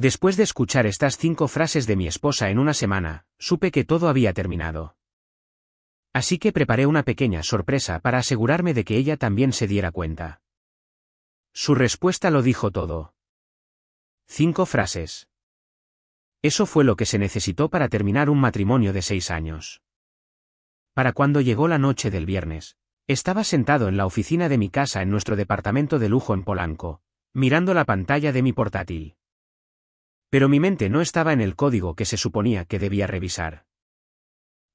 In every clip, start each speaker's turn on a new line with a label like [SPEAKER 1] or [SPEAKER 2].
[SPEAKER 1] Después de escuchar estas 5 frases de mi esposa en una semana, supe que todo había terminado. Así que preparé una pequeña sorpresa para asegurarme de que ella también se diera cuenta. Su respuesta lo dijo todo. 5 frases. Eso fue lo que se necesitó para terminar un matrimonio de 6 años. Para cuando llegó la noche del viernes, estaba sentado en la oficina de mi casa en nuestro departamento de lujo en Polanco, mirando la pantalla de mi portátil. Pero mi mente no estaba en el código que se suponía que debía revisar.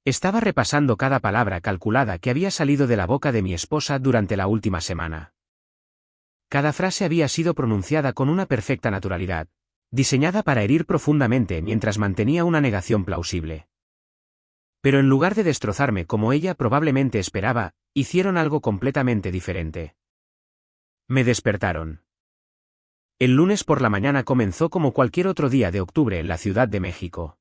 [SPEAKER 1] Estaba repasando cada palabra calculada que había salido de la boca de mi esposa durante la última semana. Cada frase había sido pronunciada con una perfecta naturalidad, diseñada para herir profundamente mientras mantenía una negación plausible. Pero en lugar de destrozarme como ella probablemente esperaba, hicieron algo completamente diferente. Me despertaron. El lunes por la mañana comenzó como cualquier otro día de octubre en la Ciudad de México.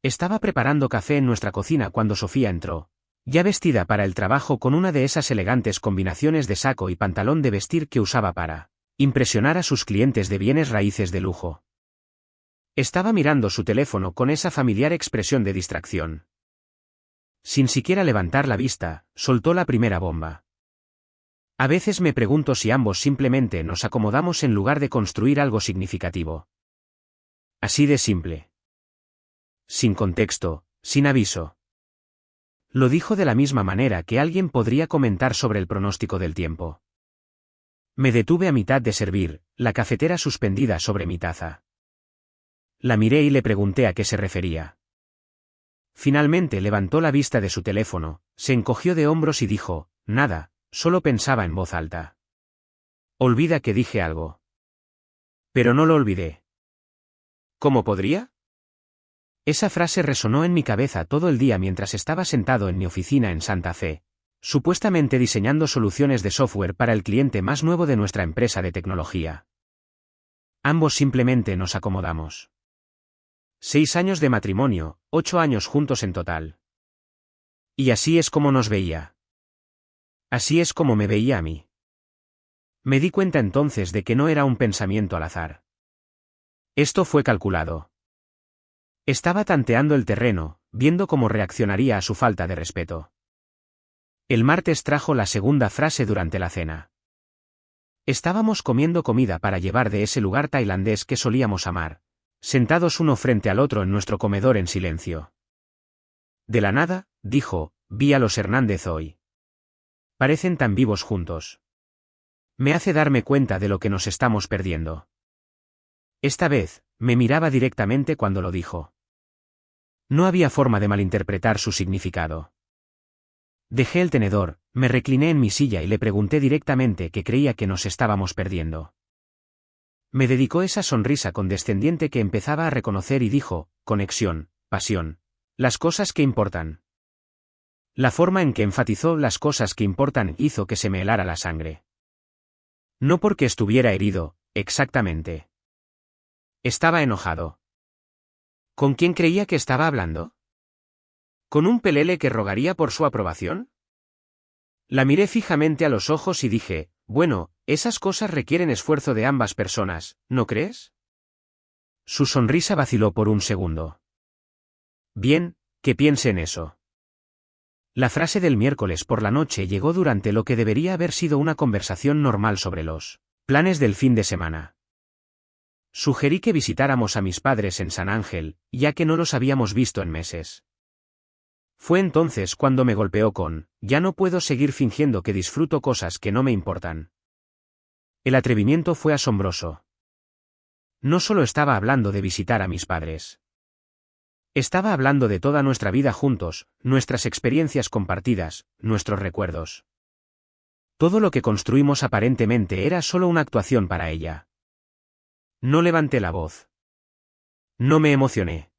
[SPEAKER 1] Estaba preparando café en nuestra cocina cuando Sofía entró, ya vestida para el trabajo con una de esas elegantes combinaciones de saco y pantalón de vestir que usaba para impresionar a sus clientes de bienes raíces de lujo. Estaba mirando su teléfono con esa familiar expresión de distracción. Sin siquiera levantar la vista, soltó la primera bomba. A veces me pregunto si ambos simplemente nos acomodamos en lugar de construir algo significativo. Así de simple. Sin contexto, sin aviso. Lo dijo de la misma manera que alguien podría comentar sobre el pronóstico del tiempo. Me detuve a mitad de servir, la cafetera suspendida sobre mi taza. La miré y le pregunté a qué se refería. Finalmente levantó la vista de su teléfono, se encogió de hombros y dijo, nada, solo pensaba en voz alta. Olvida que dije algo. Pero no lo olvidé. ¿Cómo podría? Esa frase resonó en mi cabeza todo el día mientras estaba sentado en mi oficina en Santa Fe, supuestamente diseñando soluciones de software para el cliente más nuevo de nuestra empresa de tecnología. Ambos simplemente nos acomodamos. 6 años de matrimonio, 8 años juntos en total. Y así es como nos veía. Así es como me veía a mí. Me di cuenta entonces de que no era un pensamiento al azar. Esto fue calculado. Estaba tanteando el terreno, viendo cómo reaccionaría a su falta de respeto. El martes trajo la segunda frase durante la cena. Estábamos comiendo comida para llevar de ese lugar tailandés que solíamos amar, sentados uno frente al otro en nuestro comedor en silencio. De la nada, dijo, vi a los Hernández hoy. Parecen tan vivos juntos. Me hace darme cuenta de lo que nos estamos perdiendo. Esta vez, me miraba directamente cuando lo dijo. No había forma de malinterpretar su significado. Dejé el tenedor, me recliné en mi silla y le pregunté directamente qué creía que nos estábamos perdiendo. Me dedicó esa sonrisa condescendiente que empezaba a reconocer y dijo, conexión, pasión, las cosas que importan. La forma en que enfatizó las cosas que importan hizo que se me helara la sangre. No porque estuviera herido, exactamente. Estaba enojado. ¿Con quién creía que estaba hablando? ¿Con un pelele que rogaría por su aprobación? La miré fijamente a los ojos y dije, bueno, esas cosas requieren esfuerzo de ambas personas, ¿no crees? Su sonrisa vaciló por un segundo. Bien, que piense en eso. La frase del miércoles por la noche llegó durante lo que debería haber sido una conversación normal sobre los planes del fin de semana. Sugerí que visitáramos a mis padres en San Ángel, ya que no los habíamos visto en meses. Fue entonces cuando me golpeó con, ya no puedo seguir fingiendo que disfruto cosas que no me importan. El atrevimiento fue asombroso. No solo estaba hablando de visitar a mis padres. Estaba hablando de toda nuestra vida juntos, nuestras experiencias compartidas, nuestros recuerdos. Todo lo que construimos aparentemente era solo una actuación para ella. No levanté la voz. No me emocioné.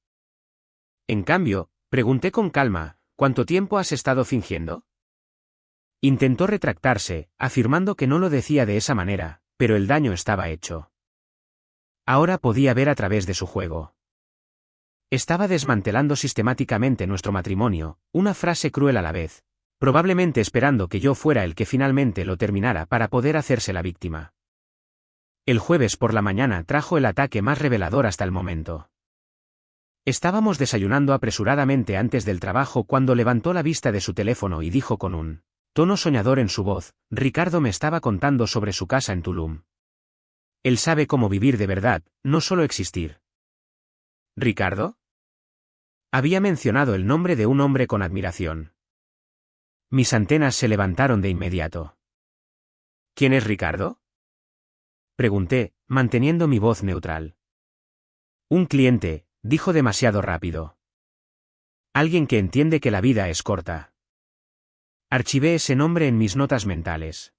[SPEAKER 1] En cambio, pregunté con calma, ¿cuánto tiempo has estado fingiendo? Intentó retractarse, afirmando que no lo decía de esa manera, pero el daño estaba hecho. Ahora podía ver a través de su juego. Estaba desmantelando sistemáticamente nuestro matrimonio, una frase cruel a la vez, probablemente esperando que yo fuera el que finalmente lo terminara para poder hacerse la víctima. El jueves por la mañana trajo el ataque más revelador hasta el momento. Estábamos desayunando apresuradamente antes del trabajo cuando levantó la vista de su teléfono y dijo con un tono soñador en su voz: Ricardo me estaba contando sobre su casa en Tulum. Él sabe cómo vivir de verdad, no solo existir. ¿Ricardo? Había mencionado el nombre de un hombre con admiración. Mis antenas se levantaron de inmediato. ¿Quién es Ricardo?, pregunté, manteniendo mi voz neutral. Un cliente, dijo demasiado rápido. Alguien que entiende que la vida es corta. Archivé ese nombre en mis notas mentales.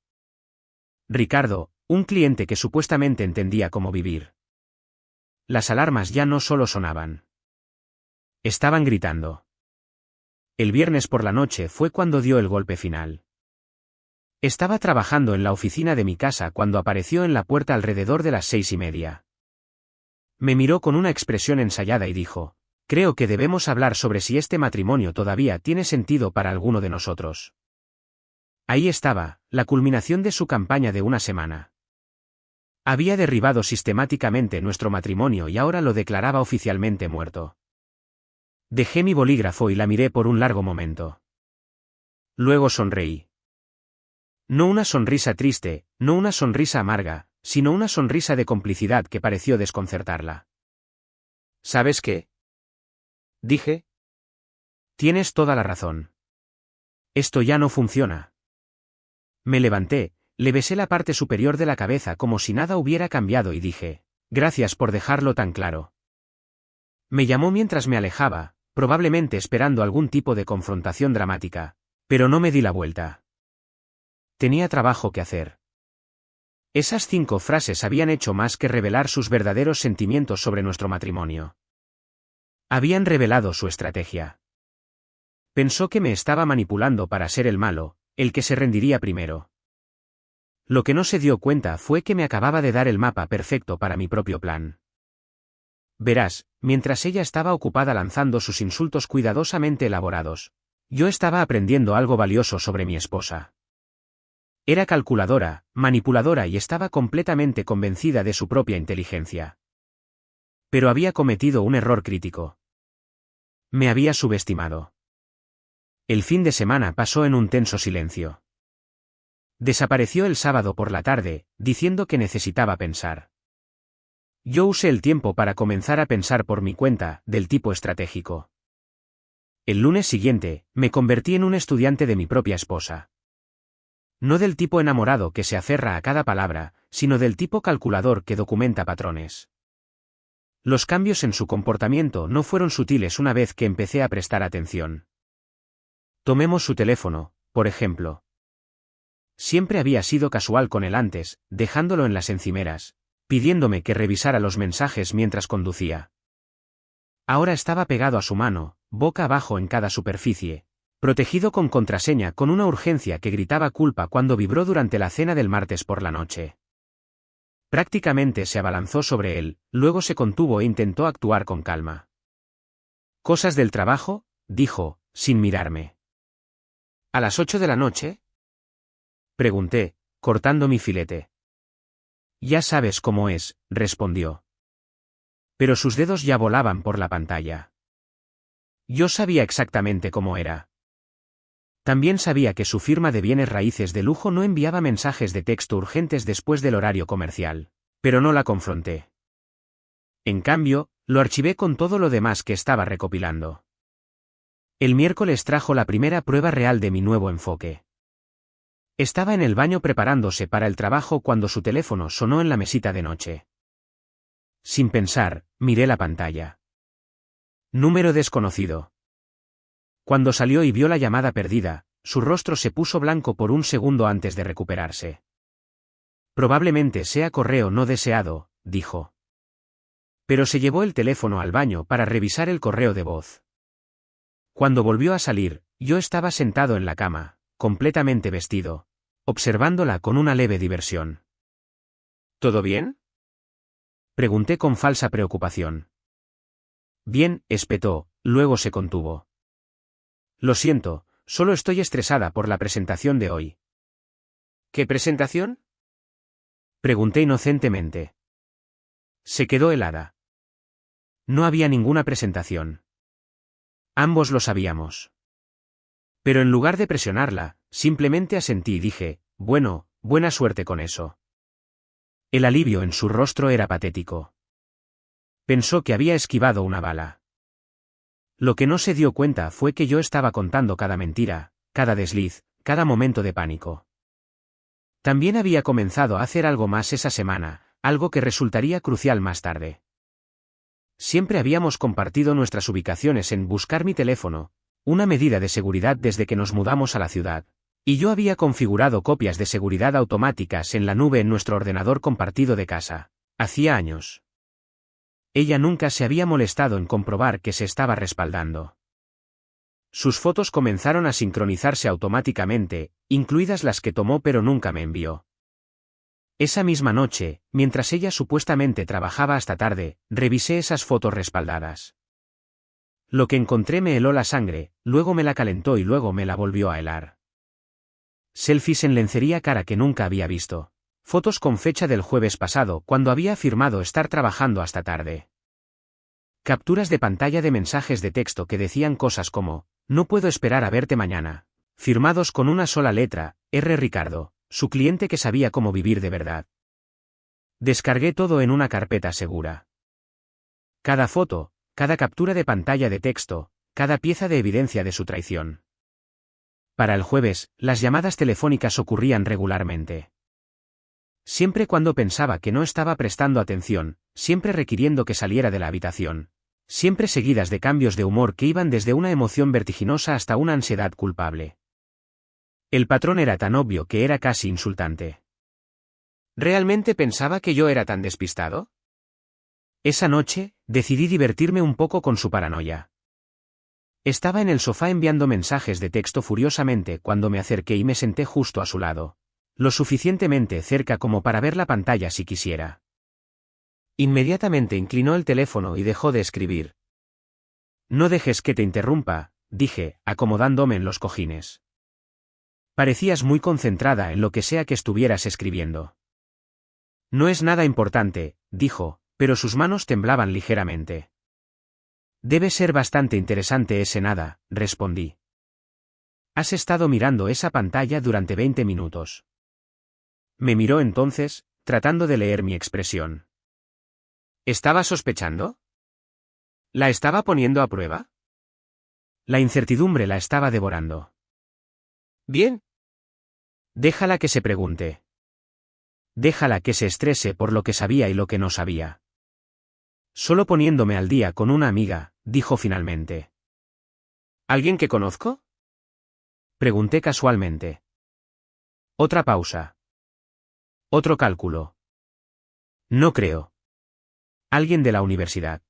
[SPEAKER 1] Ricardo, un cliente que supuestamente entendía cómo vivir. Las alarmas ya no solo sonaban. Estaban gritando. El viernes por la noche fue cuando dio el golpe final. Estaba trabajando en la oficina de mi casa cuando apareció en la puerta alrededor de las 6:30. Me miró con una expresión ensayada y dijo: creo que debemos hablar sobre si este matrimonio todavía tiene sentido para alguno de nosotros. Ahí estaba, la culminación de su campaña de una semana. Había derribado sistemáticamente nuestro matrimonio y ahora lo declaraba oficialmente muerto. Dejé mi bolígrafo y la miré por un largo momento. Luego sonreí. No una sonrisa triste, no una sonrisa amarga, sino una sonrisa de complicidad que pareció desconcertarla. ¿Sabes qué?, dije. Tienes toda la razón. Esto ya no funciona. Me levanté, le besé la parte superior de la cabeza como si nada hubiera cambiado y dije: gracias por dejarlo tan claro. Me llamó mientras me alejaba, probablemente esperando algún tipo de confrontación dramática, pero no me di la vuelta. Tenía trabajo que hacer. Esas 5 frases habían hecho más que revelar sus verdaderos sentimientos sobre nuestro matrimonio. Habían revelado su estrategia. Pensó que me estaba manipulando para ser el malo, el que se rendiría primero. Lo que no se dio cuenta fue que me acababa de dar el mapa perfecto para mi propio plan. Verás, mientras ella estaba ocupada lanzando sus insultos cuidadosamente elaborados, yo estaba aprendiendo algo valioso sobre mi esposa. Era calculadora, manipuladora y estaba completamente convencida de su propia inteligencia. Pero había cometido un error crítico. Me había subestimado. El fin de semana pasó en un tenso silencio. Desapareció el sábado por la tarde, diciendo que necesitaba pensar. Yo usé el tiempo para comenzar a pensar por mi cuenta, del tipo estratégico. El lunes siguiente, me convertí en un estudiante de mi propia esposa. No del tipo enamorado que se aferra a cada palabra, sino del tipo calculador que documenta patrones. Los cambios en su comportamiento no fueron sutiles una vez que empecé a prestar atención. Tomemos su teléfono, por ejemplo. Siempre había sido casual con él antes, dejándolo en las encimeras, pidiéndome que revisara los mensajes mientras conducía. Ahora estaba pegado a su mano, boca abajo en cada superficie, protegido con contraseña con una urgencia que gritaba culpa cuando vibró durante la cena del martes por la noche. Prácticamente se abalanzó sobre él, luego se contuvo e intentó actuar con calma. «¿Cosas del trabajo?», dijo, sin mirarme. «¿A las 8 de la noche?», pregunté, cortando mi filete. «Ya sabes cómo es», respondió. Pero sus dedos ya volaban por la pantalla. Yo sabía exactamente cómo era. También sabía que su firma de bienes raíces de lujo no enviaba mensajes de texto urgentes después del horario comercial, pero no la confronté. En cambio, lo archivé con todo lo demás que estaba recopilando. El miércoles trajo la primera prueba real de mi nuevo enfoque. Estaba en el baño preparándose para el trabajo cuando su teléfono sonó en la mesita de noche. Sin pensar, miré la pantalla. Número desconocido. Cuando salió y vio la llamada perdida, su rostro se puso blanco por un segundo antes de recuperarse. Probablemente sea correo no deseado, dijo. Pero se llevó el teléfono al baño para revisar el correo de voz. Cuando volvió a salir, yo estaba sentado en la cama, completamente vestido, observándola con una leve diversión. ¿Todo bien?, pregunté con falsa preocupación. Bien, espetó, luego se contuvo. Lo siento, solo estoy estresada por la presentación de hoy. ¿Qué presentación?, Pregunté inocentemente. Se quedó helada. No había ninguna presentación. Ambos lo sabíamos. Pero en lugar de presionarla, simplemente asentí y dije, bueno, buena suerte con eso. El alivio en su rostro era patético. Pensó que había esquivado una bala. Lo que no se dio cuenta fue que yo estaba contando cada mentira, cada desliz, cada momento de pánico. También había comenzado a hacer algo más esa semana, algo que resultaría crucial más tarde. Siempre habíamos compartido nuestras ubicaciones en Buscar mi teléfono, una medida de seguridad desde que nos mudamos a la ciudad, y yo había configurado copias de seguridad automáticas en la nube en nuestro ordenador compartido de casa. Hacía años. Ella nunca se había molestado en comprobar que se estaba respaldando. Sus fotos comenzaron a sincronizarse automáticamente, incluidas las que tomó pero nunca me envió. Esa misma noche, mientras ella supuestamente trabajaba hasta tarde, revisé esas fotos respaldadas. Lo que encontré me heló la sangre, luego me la calentó y luego me la volvió a helar. Selfies en lencería cara que nunca había visto. Fotos con fecha del jueves pasado cuando había afirmado estar trabajando hasta tarde. Capturas de pantalla de mensajes de texto que decían cosas como, no puedo esperar a verte mañana. Firmados con una sola letra, R. Ricardo, su cliente que sabía cómo vivir de verdad. Descargué todo en una carpeta segura. Cada foto, cada captura de pantalla de texto, cada pieza de evidencia de su traición. Para el jueves, las llamadas telefónicas ocurrían regularmente. Siempre cuando pensaba que no estaba prestando atención, siempre requiriendo que saliera de la habitación. Siempre seguidas de cambios de humor que iban desde una emoción vertiginosa hasta una ansiedad culpable. El patrón era tan obvio que era casi insultante. ¿Realmente pensaba que yo era tan despistado? Esa noche, decidí divertirme un poco con su paranoia. Estaba en el sofá enviando mensajes de texto furiosamente cuando me acerqué y me senté justo a su lado. Lo suficientemente cerca como para ver la pantalla si quisiera. Inmediatamente inclinó el teléfono y dejó de escribir. No dejes que te interrumpa, dije, acomodándome en los cojines. Parecías muy concentrada en lo que sea que estuvieras escribiendo. No es nada importante, dijo, pero sus manos temblaban ligeramente. Debe ser bastante interesante ese nada, respondí. Has estado mirando esa pantalla durante 20 minutos. Me miró entonces, tratando de leer mi expresión. ¿Estaba sospechando? ¿La estaba poniendo a prueba? La incertidumbre la estaba devorando. Bien. Déjala que se pregunte. Déjala que se estrese por lo que sabía y lo que no sabía. Solo poniéndome al día con una amiga, dijo finalmente. ¿Alguien que conozco? Pregunté casualmente. Otra pausa. Otro cálculo. No creo. Alguien de la universidad.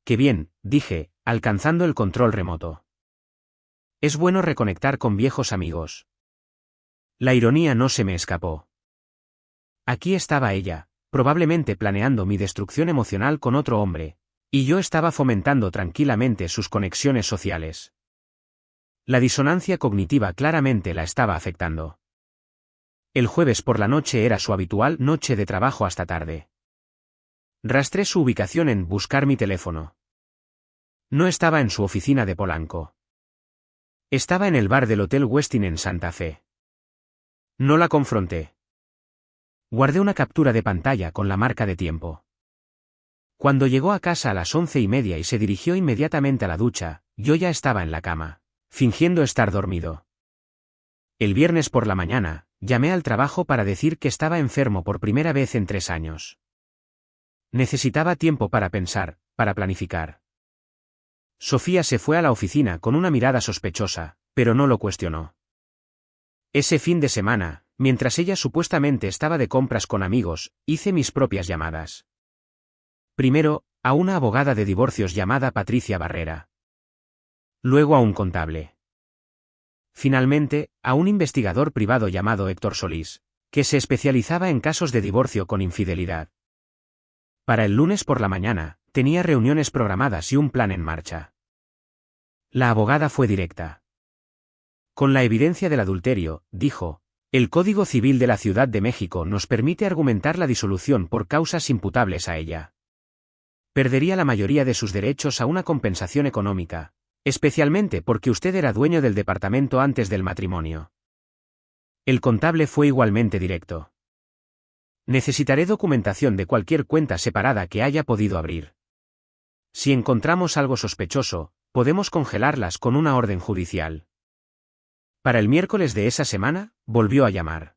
[SPEAKER 1] Qué bien, dije, alcanzando el control remoto. Es bueno reconectar con viejos amigos. La ironía no se me escapó. Aquí estaba ella, probablemente planeando mi destrucción emocional con otro hombre, y yo estaba fomentando tranquilamente sus conexiones sociales. La disonancia cognitiva claramente la estaba afectando. El jueves por la noche era su habitual noche de trabajo hasta tarde. Rastré su ubicación en Buscar mi teléfono. No estaba en su oficina de Polanco. Estaba en el bar del Hotel Westin en Santa Fe. No la confronté. Guardé una captura de pantalla con la marca de tiempo. Cuando llegó a casa a las 11:30 y se dirigió inmediatamente a la ducha, yo ya estaba en la cama, fingiendo estar dormido. El viernes por la mañana, llamé al trabajo para decir que estaba enfermo por primera vez en 3 años. Necesitaba tiempo para pensar, para planificar. Sofía se fue a la oficina con una mirada sospechosa, pero no lo cuestionó. Ese fin de semana, mientras ella supuestamente estaba de compras con amigos, hice mis propias llamadas. Primero, a una abogada de divorcios llamada Patricia Barrera. Luego a un contable. Finalmente, a un investigador privado llamado Héctor Solís, que se especializaba en casos de divorcio con infidelidad. Para el lunes por la mañana, tenía reuniones programadas y un plan en marcha. La abogada fue directa. Con la evidencia del adulterio, dijo, El Código Civil de la Ciudad de México nos permite argumentar la disolución por causas imputables a ella. Perdería la mayoría de sus derechos a una compensación económica, especialmente porque usted era dueño del departamento antes del matrimonio. El contable fue igualmente directo. Necesitaré documentación de cualquier cuenta separada que haya podido abrir. Si encontramos algo sospechoso, podemos congelarlas con una orden judicial. Para el miércoles de esa semana, volvió a llamar.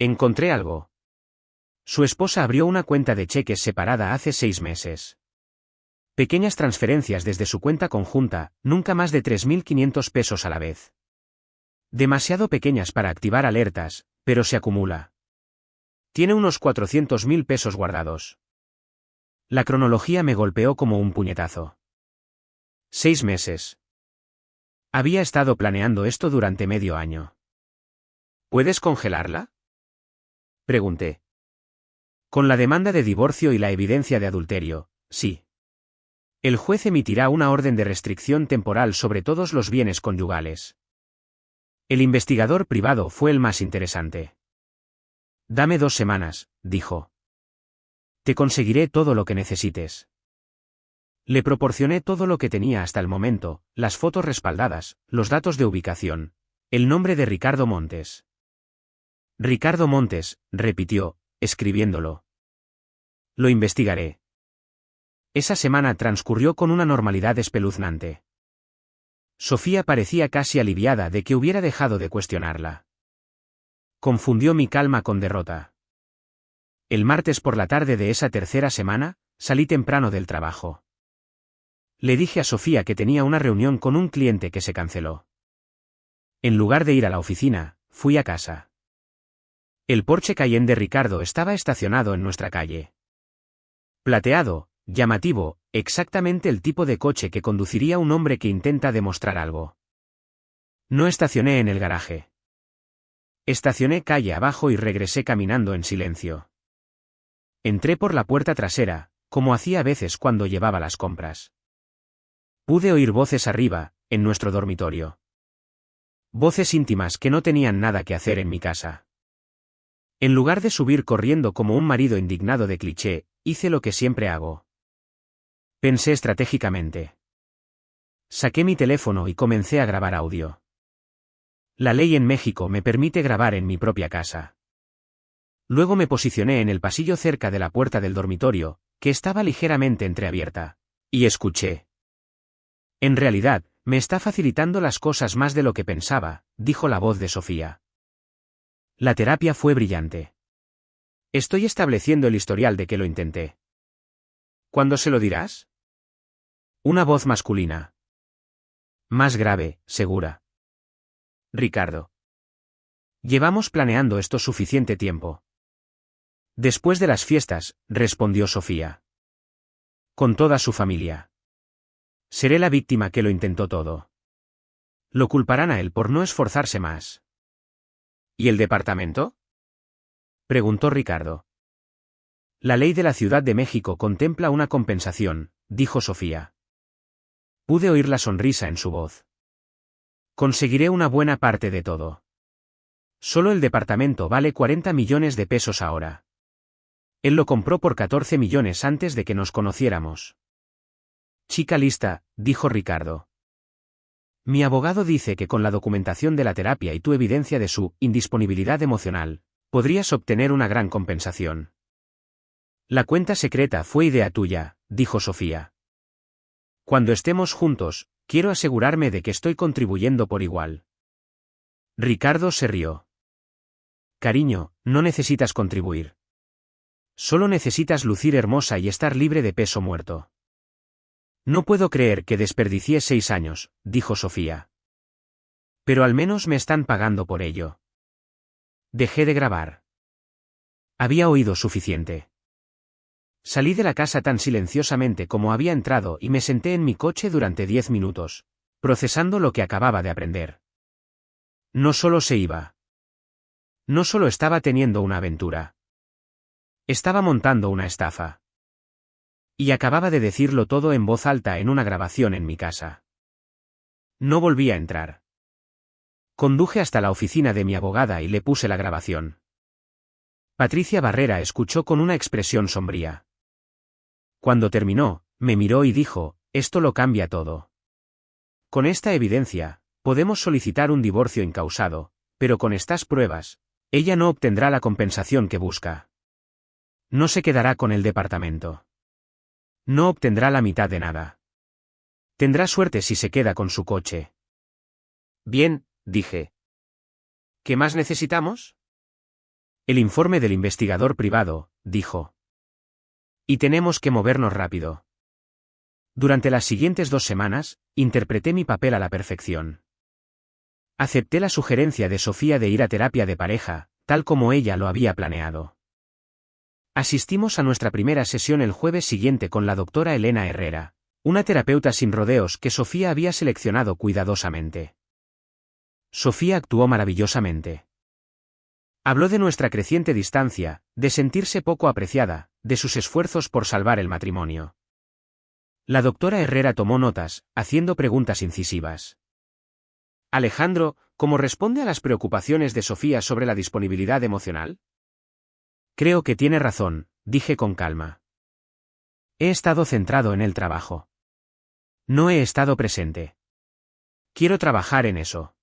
[SPEAKER 1] Encontré algo. Su esposa abrió una cuenta de cheques separada hace 6 meses. Pequeñas transferencias desde su cuenta conjunta, nunca más de 3.500 pesos a la vez. Demasiado pequeñas para activar alertas, pero se acumula. Tiene unos 400.000 pesos guardados. La cronología me golpeó como un puñetazo. 6 meses. Había estado planeando esto durante medio año. ¿Puedes congelarla?, pregunté. Con la demanda de divorcio y la evidencia de adulterio, sí. El juez emitirá una orden de restricción temporal sobre todos los bienes conyugales. El investigador privado fue el más interesante. Dame 2 semanas, dijo. Te conseguiré todo lo que necesites. Le proporcioné todo lo que tenía hasta el momento, las fotos respaldadas, los datos de ubicación, el nombre de Ricardo Montes. Ricardo Montes, repitió, escribiéndolo. Lo investigaré. Esa semana transcurrió con una normalidad espeluznante. Sofía parecía casi aliviada de que hubiera dejado de cuestionarla. Confundió mi calma con derrota. El martes por la tarde de esa tercera semana, salí temprano del trabajo. Le dije a Sofía que tenía una reunión con un cliente que se canceló. En lugar de ir a la oficina, fui a casa. El Porsche Cayenne de Ricardo estaba estacionado en nuestra calle. Plateado, llamativo, exactamente el tipo de coche que conduciría un hombre que intenta demostrar algo. No estacioné en el garaje. Estacioné calle abajo y regresé caminando en silencio. Entré por la puerta trasera, como hacía a veces cuando llevaba las compras. Pude oír voces arriba, en nuestro dormitorio. Voces íntimas que no tenían nada que hacer en mi casa. En lugar de subir corriendo como un marido indignado de cliché, hice lo que siempre hago. Pensé estratégicamente. Saqué mi teléfono y comencé a grabar audio. La ley en México me permite grabar en mi propia casa. Luego me posicioné en el pasillo cerca de la puerta del dormitorio, que estaba ligeramente entreabierta, y escuché. En realidad, me está facilitando las cosas más de lo que pensaba, dijo la voz de Sofía. La terapia fue brillante. Estoy estableciendo el historial de que lo intenté. ¿Cuándo se lo dirás? Una voz masculina. Más grave, segura. Ricardo. Llevamos planeando esto suficiente tiempo. Después de las fiestas, respondió Sofía. Con toda su familia. Seré la víctima que lo intentó todo. Lo culparán a él por no esforzarse más. ¿Y el departamento?, preguntó Ricardo. La ley de la Ciudad de México contempla una compensación, dijo Sofía. Pude oír la sonrisa en su voz. Conseguiré una buena parte de todo. Solo el departamento vale 40 millones de pesos ahora. Él lo compró por 14 millones antes de que nos conociéramos. Chica lista, dijo Ricardo. Mi abogado dice que con la documentación de la terapia y tu evidencia de su indisponibilidad emocional, podrías obtener una gran compensación. La cuenta secreta fue idea tuya, dijo Sofía. Cuando estemos juntos, quiero asegurarme de que estoy contribuyendo por igual. Ricardo se rió. Cariño, no necesitas contribuir. Solo necesitas lucir hermosa y estar libre de peso muerto. No puedo creer que desperdicié 6 años, dijo Sofía. Pero al menos me están pagando por ello. Dejé de grabar. Había oído suficiente. Salí de la casa tan silenciosamente como había entrado y me senté en mi coche durante 10 minutos, procesando lo que acababa de aprender. No solo se iba. No solo estaba teniendo una aventura. Estaba montando una estafa. Y acababa de decirlo todo en voz alta en una grabación en mi casa. No volví a entrar. Conduje hasta la oficina de mi abogada y le puse la grabación. Patricia Barrera escuchó con una expresión sombría. Cuando terminó, me miró y dijo, esto lo cambia todo. Con esta evidencia, podemos solicitar un divorcio incausado, pero con estas pruebas, ella no obtendrá la compensación que busca. No se quedará con el departamento. No obtendrá la mitad de nada. Tendrá suerte si se queda con su coche. Bien, dije. ¿Qué más necesitamos? El informe del investigador privado, dijo. Y tenemos que movernos rápido. Durante las siguientes 2 semanas, interpreté mi papel a la perfección. Acepté la sugerencia de Sofía de ir a terapia de pareja, tal como ella lo había planeado. Asistimos a nuestra primera sesión el jueves siguiente con la doctora Elena Herrera, una terapeuta sin rodeos que Sofía había seleccionado cuidadosamente. Sofía actuó maravillosamente. Habló de nuestra creciente distancia, de sentirse poco apreciada, de sus esfuerzos por salvar el matrimonio. La doctora Herrera tomó notas, haciendo preguntas incisivas. Alejandro, ¿cómo responde a las preocupaciones de Sofía sobre la disponibilidad emocional? Creo que tiene razón, dije con calma. He estado centrado en el trabajo. No he estado presente. Quiero trabajar en eso.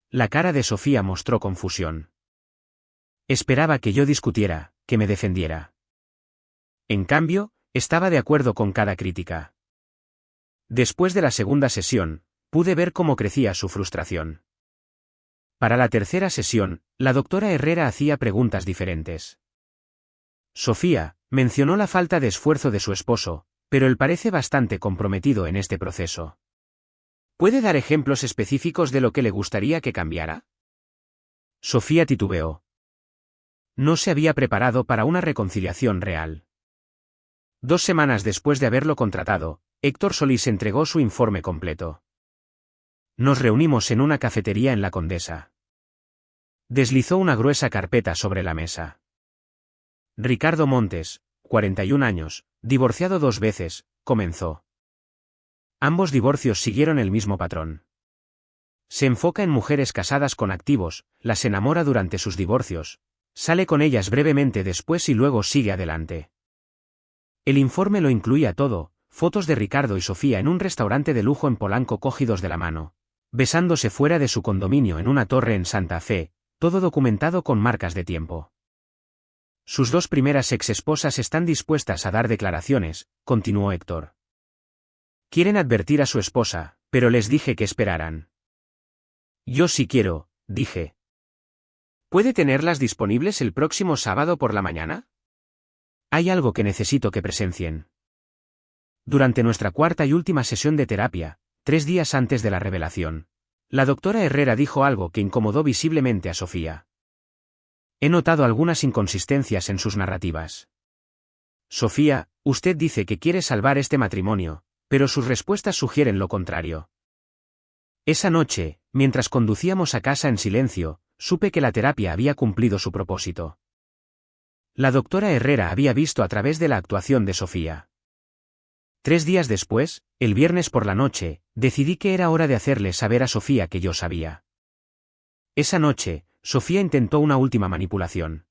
[SPEAKER 1] La cara de Sofía mostró confusión. Esperaba que yo discutiera, que me defendiera. En cambio, estaba de acuerdo con cada crítica. Después de la segunda sesión, pude ver cómo crecía su frustración. Para la tercera sesión, la doctora Herrera hacía preguntas diferentes. Sofía mencionó la falta de esfuerzo de su esposo, pero él parece bastante comprometido en este proceso. ¿Puede dar ejemplos específicos de lo que le gustaría que cambiara? Sofía titubeó. No se había preparado para una reconciliación real. 2 semanas después de haberlo contratado, Héctor Solís entregó su informe completo. Nos reunimos en una cafetería en La Condesa. Deslizó una gruesa carpeta sobre la mesa. Ricardo Montes, 41 años, divorciado 2 veces, comenzó. Ambos divorcios siguieron el mismo patrón. Se enfoca en mujeres casadas con activos, las enamora durante sus divorcios, sale con ellas brevemente después y luego sigue adelante. El informe lo incluía todo, fotos de Ricardo y Sofía en un restaurante de lujo en Polanco cogidos de la mano, besándose fuera de su condominio en una torre en Santa Fe, todo documentado con marcas de tiempo. Sus 2 primeras exesposas están dispuestas a dar declaraciones, continuó Héctor. Quieren advertir a su esposa, pero les dije que esperaran. Yo sí quiero, dije. ¿Puede tenerlas disponibles el próximo sábado por la mañana? Hay algo que necesito que presencien. Durante nuestra cuarta y última sesión de terapia, 3 días antes de la revelación, la doctora Herrera dijo algo que incomodó visiblemente a Sofía. He notado algunas inconsistencias en sus narrativas. Sofía, usted dice que quiere salvar este matrimonio, pero sus respuestas sugieren lo contrario. Esa noche, mientras conducíamos a casa en silencio, supe que la terapia había cumplido su propósito. La doctora Herrera había visto a través de la actuación de Sofía. 3 días después, el viernes por la noche, decidí que era hora de hacerle saber a Sofía que yo sabía. Esa noche, Sofía intentó una última manipulación.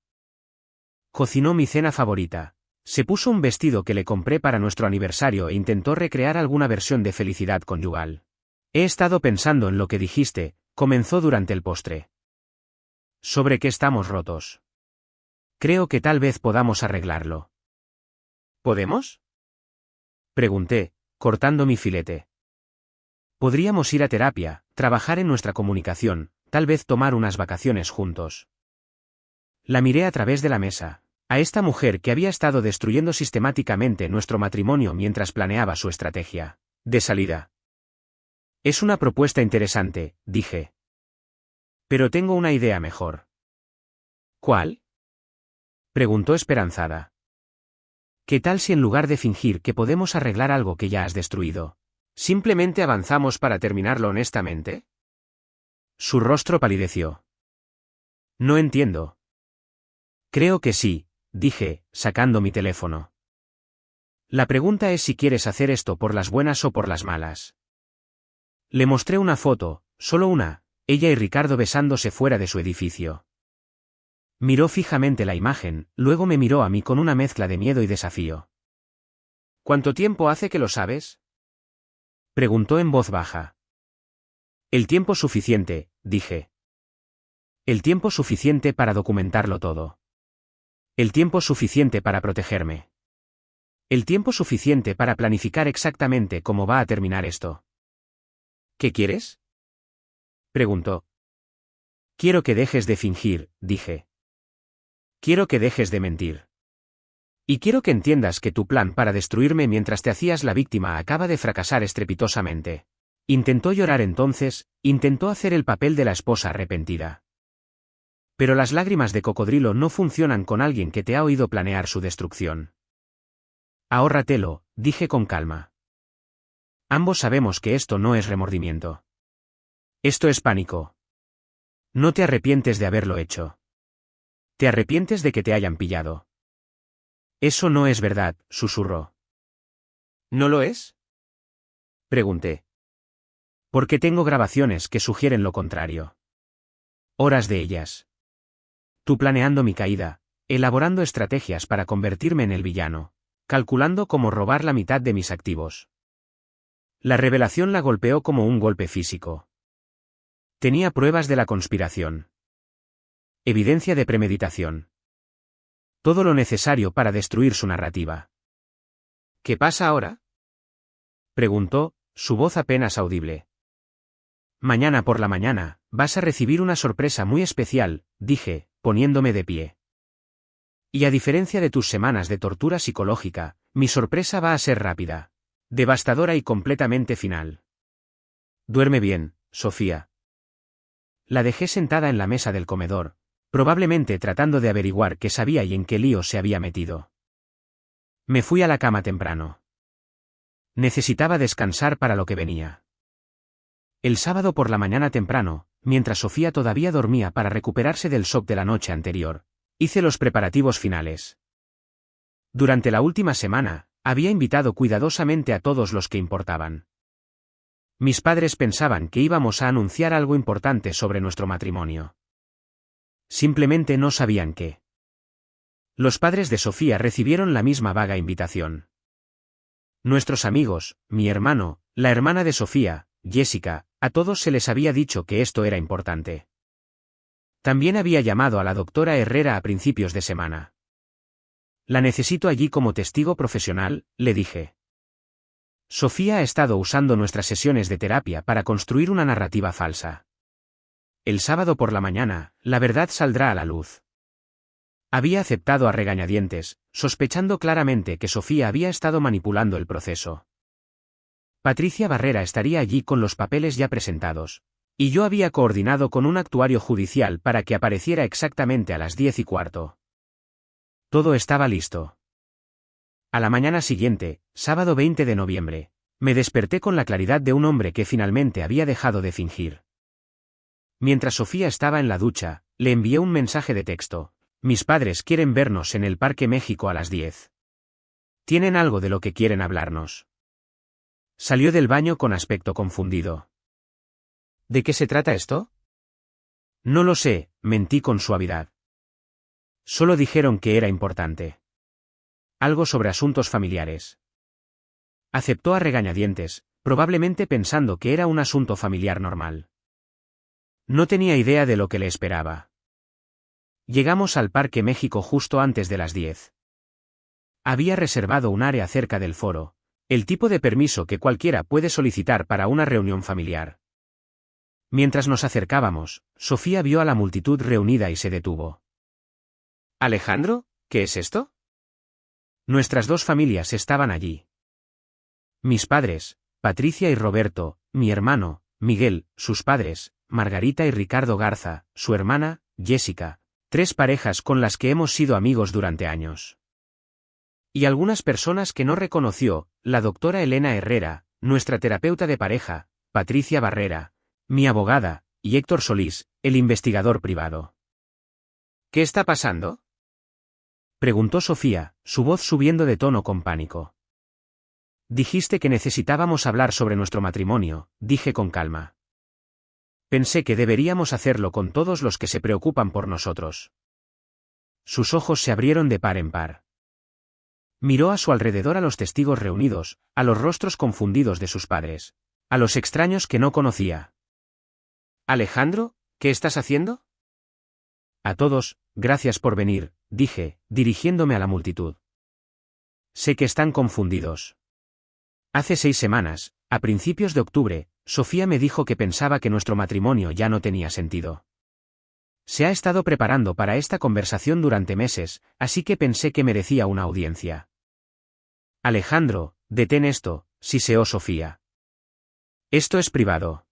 [SPEAKER 1] Cocinó mi cena favorita. Se puso un vestido que le compré para nuestro aniversario e intentó recrear alguna versión de felicidad conyugal. He estado pensando en lo que dijiste, comenzó durante el postre. Sobre que estamos rotos. Creo que tal vez podamos arreglarlo. ¿Podemos? Pregunté, cortando mi filete. Podríamos ir a terapia, trabajar en nuestra comunicación, tal vez tomar unas vacaciones juntos. La miré a través de la mesa, a esta mujer que había estado destruyendo sistemáticamente nuestro matrimonio mientras planeaba su estrategia de salida. Es una propuesta interesante, dije. Pero tengo una idea mejor. ¿Cuál? Preguntó esperanzada. ¿Qué tal si en lugar de fingir que podemos arreglar algo que ya has destruido, simplemente avanzamos para terminarlo honestamente? Su rostro palideció. No entiendo. Creo que sí, dije, sacando mi teléfono. La pregunta es si quieres hacer esto por las buenas o por las malas. Le mostré una foto, solo una, ella y Ricardo besándose fuera de su edificio. Miró fijamente la imagen, luego me miró a mí con una mezcla de miedo y desafío. ¿Cuánto tiempo hace que lo sabes? Preguntó en voz baja. El tiempo suficiente, dije. El tiempo suficiente para documentarlo todo. El tiempo suficiente para protegerme. El tiempo suficiente para planificar exactamente cómo va a terminar esto. ¿Qué quieres? Preguntó. Quiero que dejes de fingir, dije. Quiero que dejes de mentir. Y quiero que entiendas que tu plan para destruirme mientras te hacías la víctima acaba de fracasar estrepitosamente. Intentó llorar entonces, intentó hacer el papel de la esposa arrepentida. Pero las lágrimas de cocodrilo no funcionan con alguien que te ha oído planear su destrucción. Ahórratelo, dije con calma. Ambos sabemos que esto no es remordimiento. Esto es pánico. No te arrepientes de haberlo hecho. Te arrepientes de que te hayan pillado. Eso no es verdad, susurró. ¿No lo es? Pregunté. Porque tengo grabaciones que sugieren lo contrario. Horas de ellas. Tú planeando mi caída, elaborando estrategias para convertirme en el villano, calculando cómo robar la mitad de mis activos. La revelación la golpeó como un golpe físico. Tenía pruebas de la conspiración. Evidencia de premeditación. Todo lo necesario para destruir su narrativa. ¿Qué pasa ahora? Preguntó, su voz apenas audible. Mañana por la mañana, vas a recibir una sorpresa muy especial, dije, poniéndome de pie. Y a diferencia de tus semanas de tortura psicológica, mi sorpresa va a ser rápida, devastadora y completamente final. Duerme bien, Sofía. La dejé sentada en la mesa del comedor, probablemente tratando de averiguar qué sabía y en qué lío se había metido. Me fui a la cama temprano. Necesitaba descansar para lo que venía. El sábado por la mañana temprano, mientras Sofía todavía dormía para recuperarse del shock de la noche anterior, hice los preparativos finales. Durante la última semana, había invitado cuidadosamente a todos los que importaban. Mis padres pensaban que íbamos a anunciar algo importante sobre nuestro matrimonio. Simplemente no sabían qué. Los padres de Sofía recibieron la misma vaga invitación. Nuestros amigos, mi hermano, la hermana de Sofía, Jessica, a todos se les había dicho que esto era importante. También había llamado a la doctora Herrera a principios de semana. La necesito allí como testigo profesional, le dije. Sofía ha estado usando nuestras sesiones de terapia para construir una narrativa falsa. El sábado por la mañana, la verdad saldrá a la luz. Había aceptado a regañadientes, sospechando claramente que Sofía había estado manipulando el proceso. Patricia Barrera estaría allí con los papeles ya presentados, y yo había coordinado con un actuario judicial para que apareciera exactamente a las 10:15. Todo estaba listo. A la mañana siguiente, sábado 20 de noviembre, me desperté con la claridad de un hombre que finalmente había dejado de fingir. Mientras Sofía estaba en la ducha, le envié un mensaje de texto. Mis padres quieren vernos en el Parque México a las 10. Tienen algo de lo que quieren hablarnos. Salió del baño con aspecto confundido. ¿De qué se trata esto? No lo sé, mentí con suavidad. Solo dijeron que era importante. Algo sobre asuntos familiares. Aceptó a regañadientes, probablemente pensando que era un asunto familiar normal. No tenía idea de lo que le esperaba. Llegamos al Parque México justo antes de las 10. Había reservado un área cerca del foro, el tipo de permiso que cualquiera puede solicitar para una reunión familiar. Mientras nos acercábamos, Sofía vio a la multitud reunida y se detuvo. «Alejandro, ¿qué es esto?» Nuestras dos familias estaban allí. Mis padres, Patricia y Roberto, mi hermano, Miguel, sus padres, Margarita y Ricardo Garza, su hermana, Jessica, 3 parejas con las que hemos sido amigos durante años. Y algunas personas que no reconoció, la doctora Elena Herrera, nuestra terapeuta de pareja, Patricia Barrera, mi abogada, y Héctor Solís, el investigador privado. ¿Qué está pasando?, preguntó Sofía, su voz subiendo de tono con pánico. Dijiste que necesitábamos hablar sobre nuestro matrimonio, dije con calma. Pensé que deberíamos hacerlo con todos los que se preocupan por nosotros. Sus ojos se abrieron de par en par. Miró a su alrededor a los testigos reunidos, a los rostros confundidos de sus padres, a los extraños que no conocía. «Alejandro, ¿qué estás haciendo?» «A todos, gracias por venir», dije, dirigiéndome a la multitud. «Sé que están confundidos. Hace 6 semanas, a principios de octubre, Sofía me dijo que pensaba que nuestro matrimonio ya no tenía sentido. Se ha estado preparando para esta conversación durante meses, así que pensé que merecía una audiencia». «Alejandro, detén esto», siseó Sofía. «Esto es privado».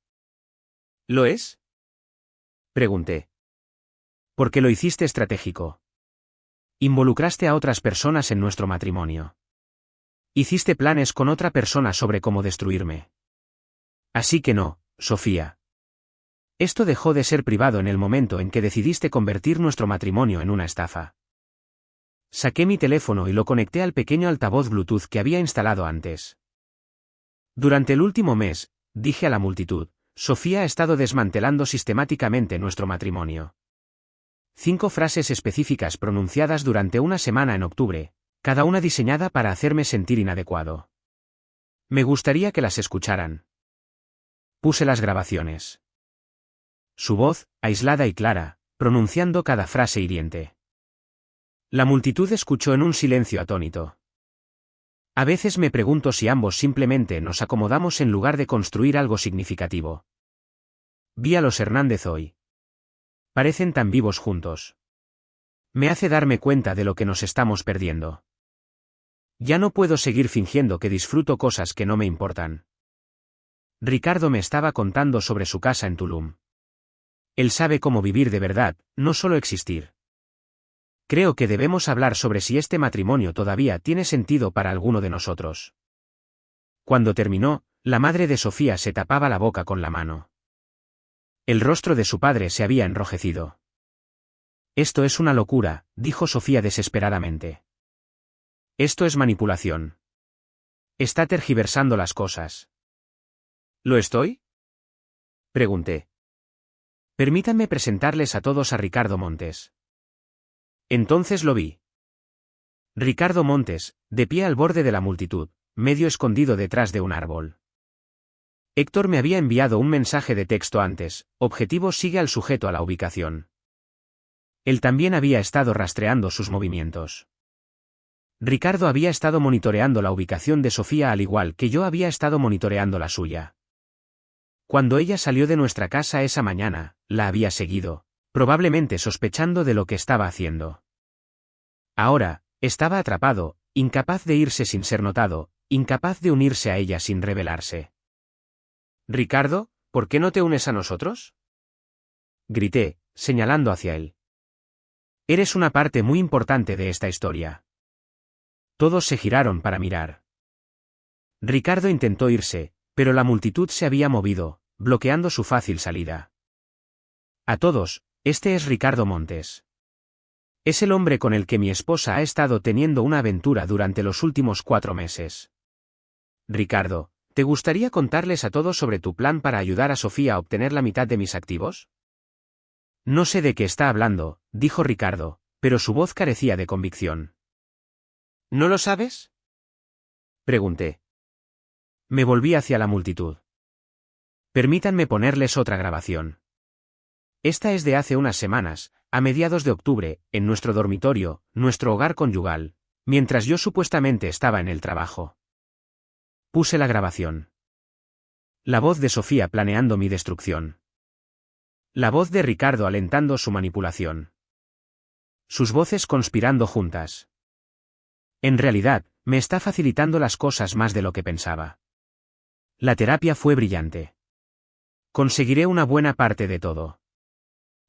[SPEAKER 1] «¿Lo es?», pregunté. «Porque lo hiciste estratégico. Involucraste a otras personas en nuestro matrimonio. Hiciste planes con otra persona sobre cómo destruirme. Así que no, Sofía. Esto dejó de ser privado en el momento en que decidiste convertir nuestro matrimonio en una estafa». Saqué mi teléfono y lo conecté al pequeño altavoz Bluetooth que había instalado antes. «Durante el último mes», dije a la multitud, «Sofía ha estado desmantelando sistemáticamente nuestro matrimonio. 5 frases específicas pronunciadas durante una semana en octubre, cada una diseñada para hacerme sentir inadecuado. Me gustaría que las escucharan». Puse las grabaciones. Su voz, aislada y clara, pronunciando cada frase hiriente. La multitud escuchó en un silencio atónito. A veces me pregunto si ambos simplemente nos acomodamos en lugar de construir algo significativo. Vi a los Hernández hoy. Parecen tan vivos juntos. Me hace darme cuenta de lo que nos estamos perdiendo. Ya no puedo seguir fingiendo que disfruto cosas que no me importan. Ricardo me estaba contando sobre su casa en Tulum. Él sabe cómo vivir de verdad, no solo existir. Creo que debemos hablar sobre si este matrimonio todavía tiene sentido para alguno de nosotros. Cuando terminó, la madre de Sofía se tapaba la boca con la mano. El rostro de su padre se había enrojecido. «Esto es una locura», dijo Sofía desesperadamente. «Esto es manipulación. Está tergiversando las cosas». «¿Lo estoy?», pregunté. «Permítanme presentarles a todos a Ricardo Montes». Entonces lo vi. Ricardo Montes, de pie al borde de la multitud, medio escondido detrás de un árbol. Héctor me había enviado un mensaje de texto antes: «Objetivo sigue al sujeto a la ubicación». Él también había estado rastreando sus movimientos. Ricardo había estado monitoreando la ubicación de Sofía al igual que yo había estado monitoreando la suya. Cuando ella salió de nuestra casa esa mañana, la había seguido, probablemente sospechando de lo que estaba haciendo. Ahora, estaba atrapado, incapaz de irse sin ser notado, incapaz de unirse a ella sin rebelarse. «Ricardo, ¿por qué no te unes a nosotros?», grité, señalando hacia él. «Eres una parte muy importante de esta historia». Todos se giraron para mirar. Ricardo intentó irse, pero la multitud se había movido, bloqueando su fácil salida. «A todos, este es Ricardo Montes. Es el hombre con el que mi esposa ha estado teniendo una aventura durante los últimos 4 meses. Ricardo, ¿te gustaría contarles a todos sobre tu plan para ayudar a Sofía a obtener la mitad de mis activos?». «No sé de qué está hablando», dijo Ricardo, pero su voz carecía de convicción. «¿No lo sabes?», pregunté. Me volví hacia la multitud. Permítanme ponerles otra grabación. Esta es de hace unas semanas, a mediados de octubre, en nuestro dormitorio, nuestro hogar conyugal, mientras yo supuestamente estaba en el trabajo. Puse la grabación. La voz de Sofía planeando mi destrucción. La voz de Ricardo alentando su manipulación. Sus voces conspirando juntas. En realidad, me está facilitando las cosas más de lo que pensaba. La terapia fue brillante. Conseguiré una buena parte de todo.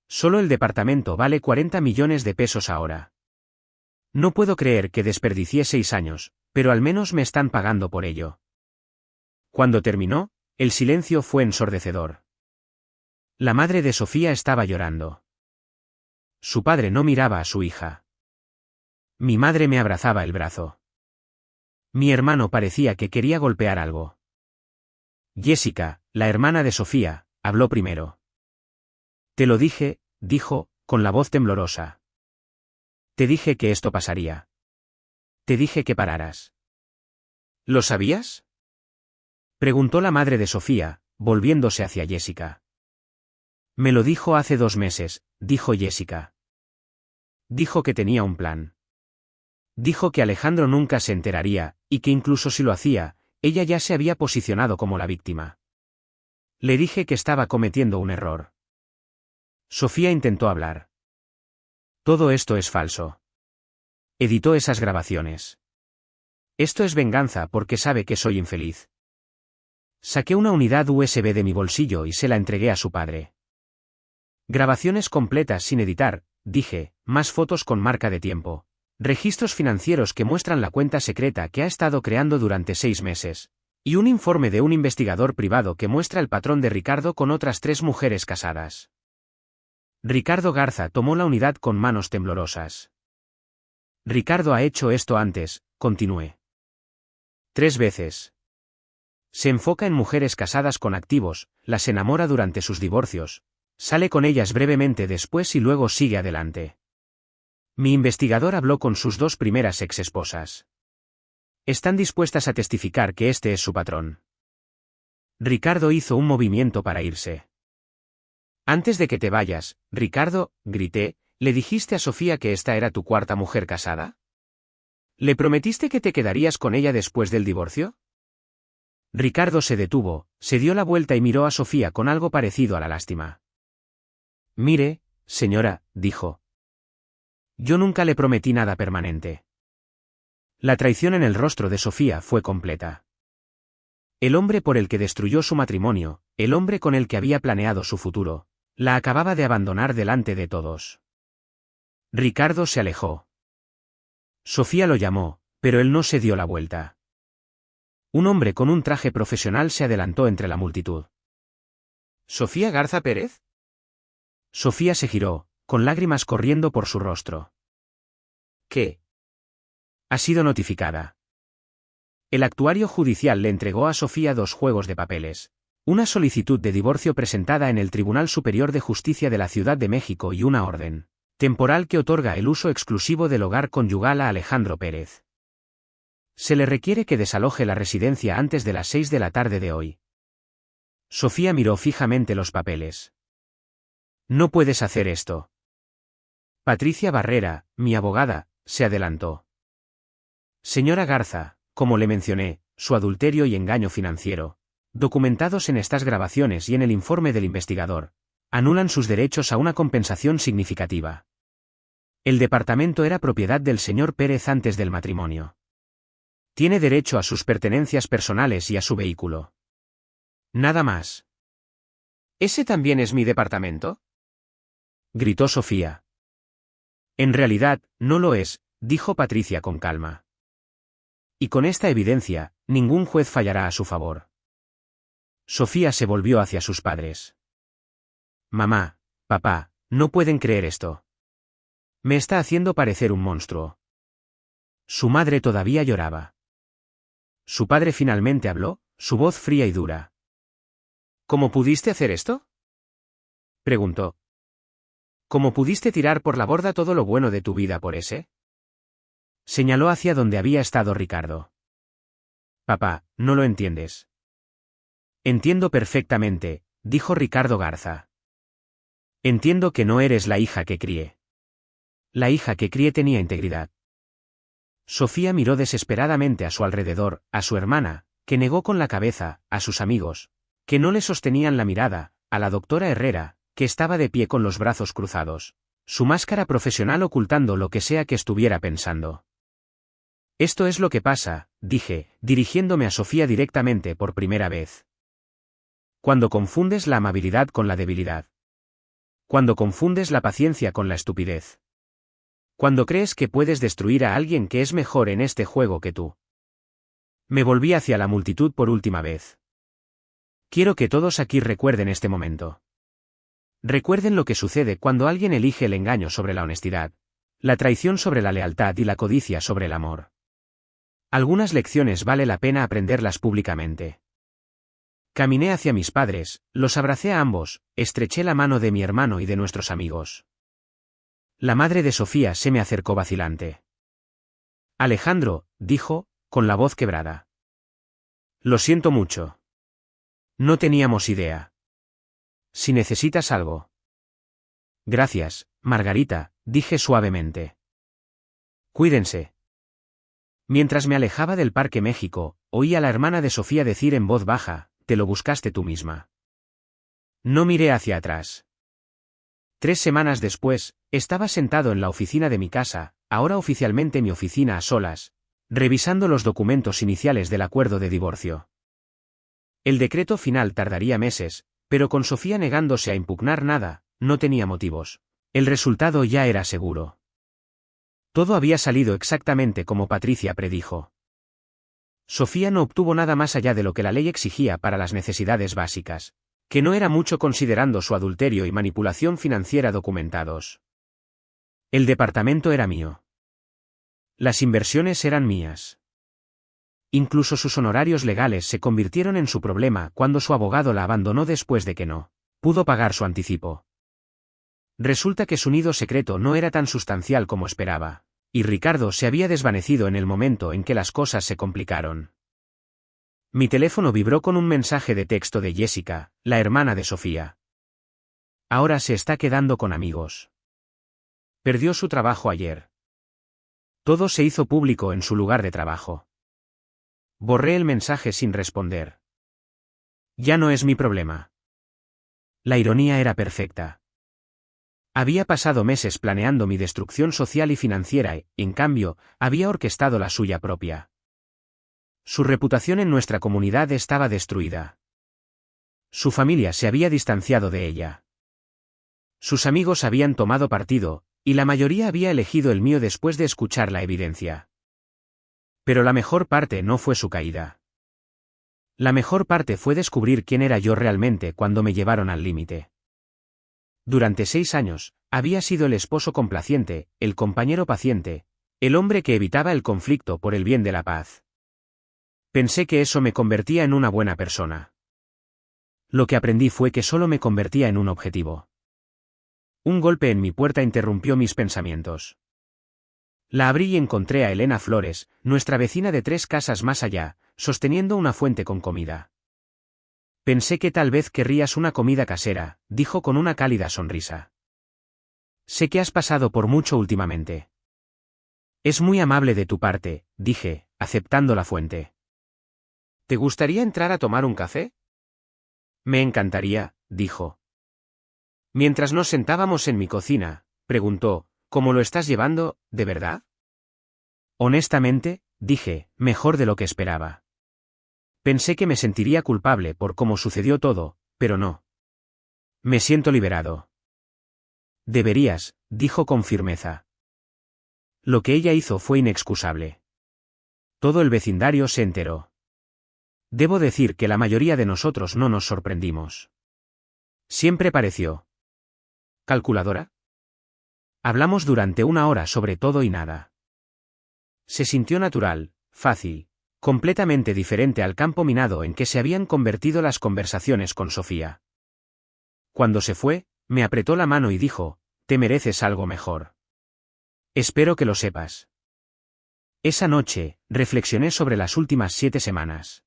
[SPEAKER 1] Solo el departamento vale 40 millones de pesos ahora. No puedo creer que desperdicié 6 años, pero al menos me están pagando por ello. Cuando terminó, el silencio fue ensordecedor. La madre de Sofía estaba llorando. Su padre no miraba a su hija. Mi madre me abrazaba el brazo. Mi hermano parecía que quería golpear algo. Jessica, la hermana de Sofía, habló primero. Te lo dije, dijo, con la voz temblorosa. Te dije que esto pasaría. Te dije que pararas. ¿Lo sabías? Preguntó la madre de Sofía, volviéndose hacia Jessica. Me lo dijo hace 2 meses, dijo Jessica. Dijo que tenía un plan. Dijo que Alejandro nunca se enteraría, y que incluso si lo hacía, ella ya se había posicionado como la víctima. Le dije que estaba cometiendo un error. Sofía intentó hablar. Todo esto es falso. Editó esas grabaciones. Esto es venganza porque sabe que soy infeliz. Saqué una unidad USB de mi bolsillo y se la entregué a su padre. Grabaciones completas sin editar, dije, más fotos con marca de tiempo. Registros financieros que muestran la cuenta secreta que ha estado creando durante 6 meses. Y un informe de un investigador privado que muestra el patrón de Ricardo con otras 3 mujeres casadas. Ricardo Garza tomó la unidad con manos temblorosas. Ricardo ha hecho esto antes, continué. 3 veces. Se enfoca en mujeres casadas con activos, las enamora durante sus divorcios, sale con ellas brevemente después y luego sigue adelante. Mi investigador habló con sus 2 primeras exesposas. Están dispuestas a testificar que este es su patrón. Ricardo hizo un movimiento para irse. Antes de que te vayas, Ricardo, grité, ¿le dijiste a Sofía que esta era tu 4ª mujer casada? ¿Le prometiste que te quedarías con ella después del divorcio? Ricardo se detuvo, se dio la vuelta y miró a Sofía con algo parecido a la lástima. Mire, señora, dijo. Yo nunca le prometí nada permanente. La traición en el rostro de Sofía fue completa. El hombre por el que destruyó su matrimonio, el hombre con el que había planeado su futuro, la acababa de abandonar delante de todos. Ricardo se alejó. Sofía lo llamó, pero él no se dio la vuelta. Un hombre con un traje profesional se adelantó entre la multitud. ¿Sofía Garza Pérez? Sofía se giró, con lágrimas corriendo por su rostro. ¿Qué? Ha sido notificada. El actuario judicial le entregó a Sofía 2 juegos de papeles, una solicitud de divorcio presentada en el Tribunal Superior de Justicia de la Ciudad de México y una orden temporal que otorga el uso exclusivo del hogar conyugal a Alejandro Pérez. Se le requiere que desaloje la residencia antes de las 6 de la tarde de hoy. Sofía miró fijamente los papeles. No puedes hacer esto. Patricia Barrera, mi abogada, se adelantó. Señora Garza, como le mencioné, su adulterio y engaño financiero, documentados en estas grabaciones y en el informe del investigador, anulan sus derechos a una compensación significativa. El departamento era propiedad del señor Pérez antes del matrimonio. Tiene derecho a sus pertenencias personales y a su vehículo. Nada más. ¿Ese también es mi departamento?, gritó Sofía. En realidad, no lo es, dijo Patricia con calma. Y con esta evidencia, ningún juez fallará a su favor. Sofía se volvió hacia sus padres. Mamá, papá, no pueden creer esto. Me está haciendo parecer un monstruo. Su madre todavía lloraba. Su padre finalmente habló, su voz fría y dura. ¿Cómo pudiste hacer esto?, preguntó. ¿Cómo pudiste tirar por la borda todo lo bueno de tu vida por ese? Señaló hacia donde había estado Ricardo. Papá, no lo entiendes. Entiendo perfectamente, dijo Ricardo Garza. Entiendo que no eres la hija que crié. La hija que crié tenía integridad. Sofía miró desesperadamente a su alrededor, a su hermana, que negó con la cabeza, a sus amigos, que no le sostenían la mirada, a la doctora Herrera, que estaba de pie con los brazos cruzados, su máscara profesional ocultando lo que sea que estuviera pensando. Esto es lo que pasa, dije, dirigiéndome a Sofía directamente por primera vez. Cuando confundes la amabilidad con la debilidad. Cuando confundes la paciencia con la estupidez. Cuando crees que puedes destruir a alguien que es mejor en este juego que tú. Me volví hacia la multitud por última vez. Quiero que todos aquí recuerden este momento. Recuerden lo que sucede cuando alguien elige el engaño sobre la honestidad, la traición sobre la lealtad y la codicia sobre el amor. Algunas lecciones vale la pena aprenderlas públicamente. Caminé hacia mis padres, los abracé a ambos, estreché la mano de mi hermano y de nuestros amigos. La madre de Sofía se me acercó vacilante. Alejandro, dijo, con la voz quebrada. Lo siento mucho. No teníamos idea. Si necesitas algo. Gracias, Margarita, dije suavemente. Cuídense. Mientras me alejaba del Parque México, oí a la hermana de Sofía decir en voz baja, te lo buscaste tú misma. No miré hacia atrás. 3 semanas después, estaba sentado en la oficina de mi casa, ahora oficialmente mi oficina a solas, revisando los documentos iniciales del acuerdo de divorcio. El decreto final tardaría meses, pero con Sofía negándose a impugnar nada, no tenía motivos. El resultado ya era seguro. Todo había salido exactamente como Patricia predijo. Sofía no obtuvo nada más allá de lo que la ley exigía para las necesidades básicas, que no era mucho considerando su adulterio y manipulación financiera documentados. El departamento era mío. Las inversiones eran mías. Incluso sus honorarios legales se convirtieron en su problema cuando su abogado la abandonó después de que no pudo pagar su anticipo. Resulta que su nido secreto no era tan sustancial como esperaba, y Ricardo se había desvanecido en el momento en que las cosas se complicaron. Mi teléfono vibró con un mensaje de texto de Jessica, la hermana de Sofía. Ahora se está quedando con amigos. Perdió su trabajo ayer. Todo se hizo público en su lugar de trabajo. Borré el mensaje sin responder. Ya no es mi problema. La ironía era perfecta. Había pasado meses planeando mi destrucción social y financiera y, en cambio, había orquestado la suya propia. Su reputación en nuestra comunidad estaba destruida. Su familia se había distanciado de ella. Sus amigos habían tomado partido, y la mayoría había elegido el mío después de escuchar la evidencia. Pero la mejor parte no fue su caída. La mejor parte fue descubrir quién era yo realmente cuando me llevaron al límite. Durante 6 años, había sido el esposo complaciente, el compañero paciente, el hombre que evitaba el conflicto por el bien de la paz. Pensé que eso me convertía en una buena persona. Lo que aprendí fue que solo me convertía en un objetivo. Un golpe en mi puerta interrumpió mis pensamientos. La abrí y encontré a Elena Flores, nuestra vecina de 3 casas más allá, sosteniendo una fuente con comida. Pensé que tal vez querrías una comida casera, dijo con una cálida sonrisa. Sé que has pasado por mucho últimamente. Es muy amable de tu parte, dije, aceptando la fuente. ¿Te gustaría entrar a tomar un café? Me encantaría, dijo. Mientras nos sentábamos en mi cocina, preguntó, ¿cómo lo estás llevando, de verdad? Honestamente, dije, mejor de lo que esperaba. Pensé que me sentiría culpable por cómo sucedió todo, pero no. Me siento liberado. Deberías, dijo con firmeza. Lo que ella hizo fue inexcusable. Todo el vecindario se enteró. Debo decir que la mayoría de nosotros no nos sorprendimos. Siempre pareció. ¿Calculadora? Hablamos durante 1 hora sobre todo y nada. Se sintió natural, fácil, completamente diferente al campo minado en que se habían convertido las conversaciones con Sofía. Cuando se fue, me apretó la mano y dijo, te mereces algo mejor. Espero que lo sepas. Esa noche, reflexioné sobre las últimas 7 semanas.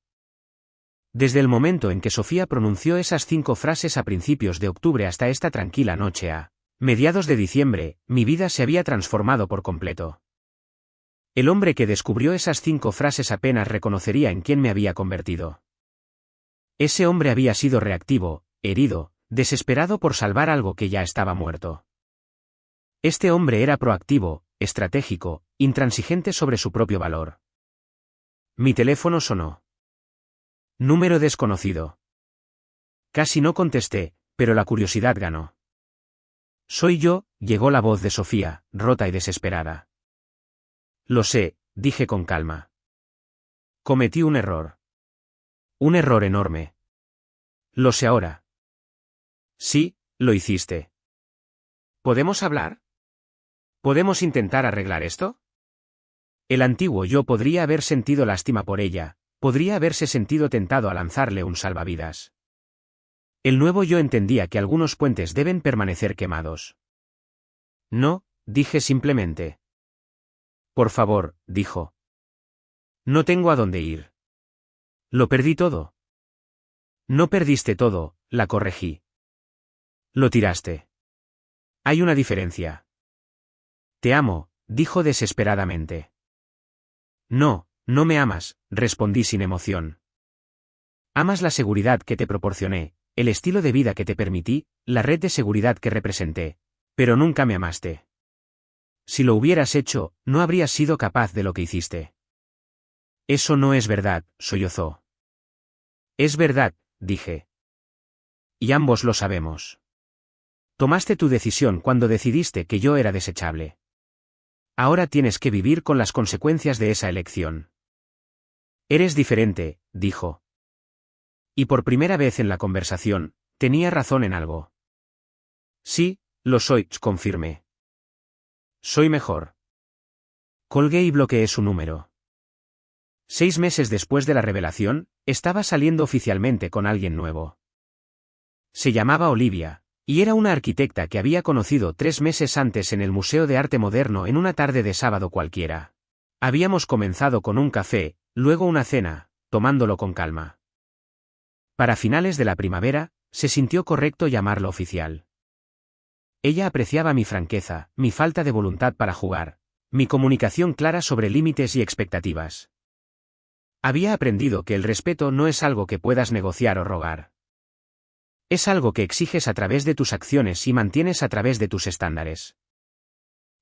[SPEAKER 1] Desde el momento en que Sofía pronunció esas 5 frases a principios de octubre hasta esta tranquila noche a mediados de diciembre, mi vida se había transformado por completo. El hombre que descubrió esas 5 frases apenas reconocería en quién me había convertido. Ese hombre había sido reactivo, herido, desesperado por salvar algo que ya estaba muerto. Este hombre era proactivo, estratégico, intransigente sobre su propio valor. Mi teléfono sonó. Número desconocido. Casi no contesté, pero la curiosidad ganó. Soy yo, llegó la voz de Sofía, rota y desesperada. Lo sé, dije con calma. Cometí un error. Un error enorme. Lo sé ahora. Sí, lo hiciste. ¿Podemos hablar? ¿Podemos intentar arreglar esto? El antiguo yo podría haber sentido lástima por ella, Podría haberse sentido tentado a lanzarle un salvavidas. El nuevo yo entendía que algunos puentes deben permanecer quemados. No, dije simplemente. Por favor, dijo. No tengo a dónde ir. Lo perdí todo. No perdiste todo, la corregí. Lo tiraste. Hay una diferencia. Te amo, dijo desesperadamente. No, no me amas, respondí sin emoción. Amas la seguridad que te proporcioné, el estilo de vida que te permití, la red de seguridad que representé, pero nunca me amaste. Si lo hubieras hecho, no habrías sido capaz de lo que hiciste. Eso no es verdad, sollozó. Es verdad, dije. Y ambos lo sabemos. Tomaste tu decisión cuando decidiste que yo era desechable. Ahora tienes que vivir con las consecuencias de esa elección. Eres diferente, dijo. Y por primera vez en la conversación, tenía razón en algo. Sí, lo soy, confirmé. Soy mejor. Colgué y bloqueé su número. 6 meses después de la revelación, estaba saliendo oficialmente con alguien nuevo. Se llamaba Olivia, y era una arquitecta que había conocido 3 meses antes en el Museo de Arte Moderno en una tarde de sábado cualquiera. Habíamos comenzado con un café, luego una cena, tomándolo con calma. Para finales de la primavera, se sintió correcto llamarlo oficial. Ella apreciaba mi franqueza, mi falta de voluntad para jugar, mi comunicación clara sobre límites y expectativas. Había aprendido que el respeto no es algo que puedas negociar o rogar. Es algo que exiges a través de tus acciones y mantienes a través de tus estándares.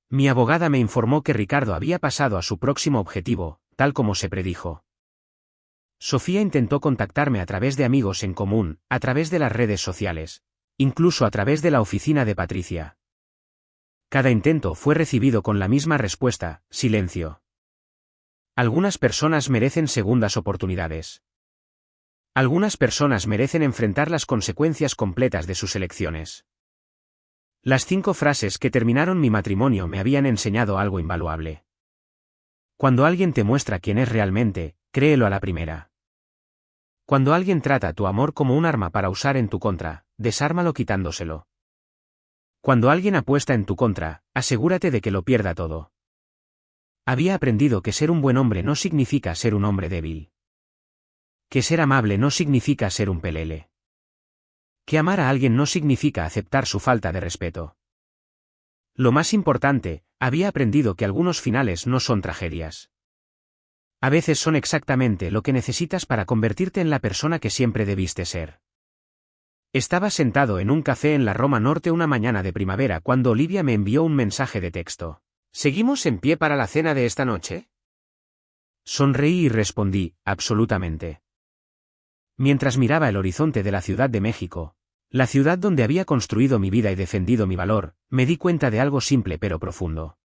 [SPEAKER 1] Mi abogada me informó que Ricardo había pasado a su próximo objetivo, tal como se predijo. Sofía intentó contactarme a través de amigos en común, a través de las redes sociales, incluso a través de la oficina de Patricia. Cada intento fue recibido con la misma respuesta: silencio. Algunas personas merecen segundas oportunidades. Algunas personas merecen enfrentar las consecuencias completas de sus elecciones. Las 5 frases que terminaron mi matrimonio me habían enseñado algo invaluable. Cuando alguien te muestra quién es realmente, créelo a la primera. Cuando alguien trata tu amor como un arma para usar en tu contra, desármalo quitándoselo. Cuando alguien apuesta en tu contra, asegúrate de que lo pierda todo. Había aprendido que ser un buen hombre no significa ser un hombre débil. Que ser amable no significa ser un pelele. Que amar a alguien no significa aceptar su falta de respeto. Lo más importante, había aprendido que algunos finales no son tragedias. A veces son exactamente lo que necesitas para convertirte en la persona que siempre debiste ser. Estaba sentado en un café en la Roma Norte una mañana de primavera cuando Olivia me envió un mensaje de texto. ¿Seguimos en pie para la cena de esta noche? Sonreí y respondí, absolutamente. Mientras miraba el horizonte de la Ciudad de México, la ciudad donde había construido mi vida y defendido mi valor, me di cuenta de algo simple pero profundo.